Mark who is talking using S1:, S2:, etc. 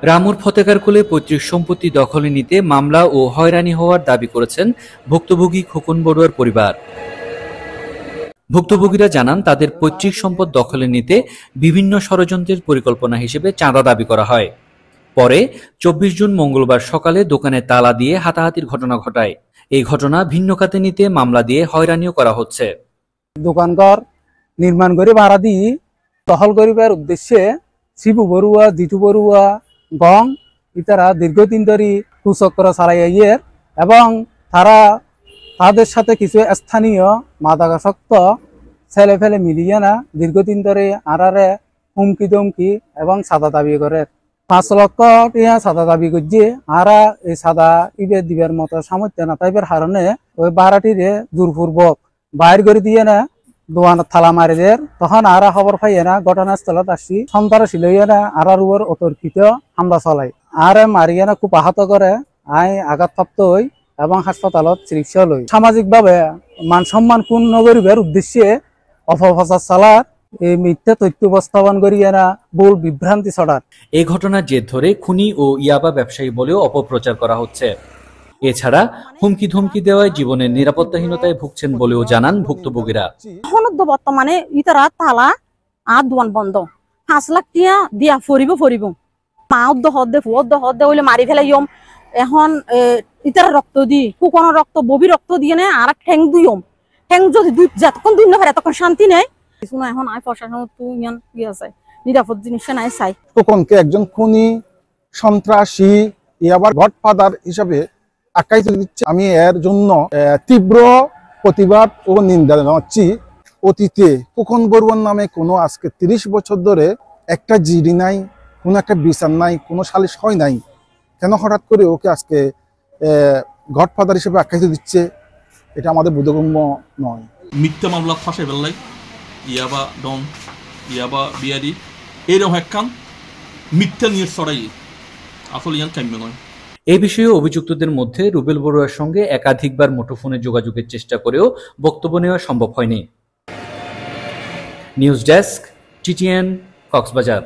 S1: রামুর ফতেকারকুলে পৈতৃক সম্পত্তি দখলে নিতে মামলা ও হয়রানি হওয়ার দাবি করেছেন ভুক্তভোগী খোকন বড়ুয়ার পরিবার। ভুক্তভোগীরা জানান, তাদের পৈতৃক সম্পদ দখলে নিতে বিভিন্ন ষড়যন্ত্রের পরিকল্পনা হিসেবে চাঁদা দাবি করা হয়। পরে 24 জুন মঙ্গলবার সকালে দোকানে তালা দিয়ে হাতাহাতির ঘটনা ঘটায়। এই ঘটনা ভিন্ন খাতে নিতে মামলা দিয়ে হয়রানিও করা হচ্ছে।
S2: দোকানঘর নির্মাণ করে ভাড়া দিয়ে দখল করিবার উদ্দেশ্যে শিবু বড়ুয়া, জিতু বড়ুয়া, গং ইতারা দীর্ঘদিন ধরে কুচক্র চালাইয়ে এবং তাদের সাথে কিছু স্থানীয় মাদকাসক্ত ছেলে ফেলে মিলিয়ে না দীর্ঘদিন ধরে আরারে হুমকি দমকি এবং সাদা দাবি করে 5 লক্ষ টাকা সাদা দাবি করছে। আরা এই সাদা ইবে দিবার মতো সামর্থ্য না তাইবার কারণে ওই ভাড়াটিরে জোরপূর্বক বাইর করে দিয়ে না দোয়ান থালা মারি দেয়। তখন আরা খবর পাইয়ে না ঘটনাস্থলত আসি সন্ত্রাসী লইয়া না আরার উপর অতর্কিত হামলা চলাই আরে মারিয়ে না খুব আহত করে আঘাতপ্রাপ্ত হই এবং হাসপাতালত চিকিৎসা লই। সামাজিকভাবে মান সম্মান পূর্ণ করিবার উদ্দেশ্যে অপপ্রচার চালার এই মিথ্যা তথ্য উপস্থাপন করিয়ে না ভুল বিভ্রান্তি ছড়ার।
S1: এই ঘটনার জের ধরে খুনি ও ইয়াবা ব্যবসায়ী বলেও অপপ্রচার করা হচ্ছে। এছাড়া হুমকি ধমকি দেওয়ায় জীবনের নিরাপত্তাহীনতায় ভুগছেন বলেও জানান ভুক্তভোগীরা।
S3: বর্তমানে ইতারা তালা আর দোয়ান বন্ধ 5 লাখ টিয়া দিয়া ফরিব মা হদ্দে হইলে মারি ফেলাইম। এখন ইতারা রক্ত দি কুকনের রক্ত ববি রক্ত দিয়ে নেয় আর ঠ্যাং দুইম ঠ্যাং যদি যতক্ষণ দুই না তখন শান্তি নেই কিছু না। এখন প্রশাসন আছে নিরাপদ জিনিস নাই চাই।
S4: খোকনকে একজন খুনি সন্ত্রাসী আবার গডফাদার হিসাবে আখ্যায়িত দিচ্ছে। আমি এর জন্য তীব্র প্রতিবাদ ও নিন্দা জানাচ্ছি। অতীতে খোকন বড়ুয়ার নামে কোনো আজকে 30 বছর ধরে একটা জিডি নাই, কোনো একটা বিচার নাই, কোনো সালিশ হয় নাই, কেন হঠাৎ করে ওকে আজকে গডফাদার হিসেবে আখ্যায়িত দিচ্ছে? এটা আমাদের বোধগম্য নয়।
S5: মিথ্যা মামলা ফাঁসে বেল্লাই ইয়াবা ডন ইয়াবা বিয়ারি এরকম একখান মিথ্যা নিয়ে ছড়াই আসলে ইয়ান কাম্য নয়।
S1: এই বিষয়ে অভিযুক্তদের মধ্যে রুবেল বড়ুয়ার সঙ্গে একাধিকবার মুঠোফোনে যোগাযোগের চেষ্টা করেও বক্তব্য নেওয়া সম্ভব হয়নি। News desk, TTN, Cox's Bazar.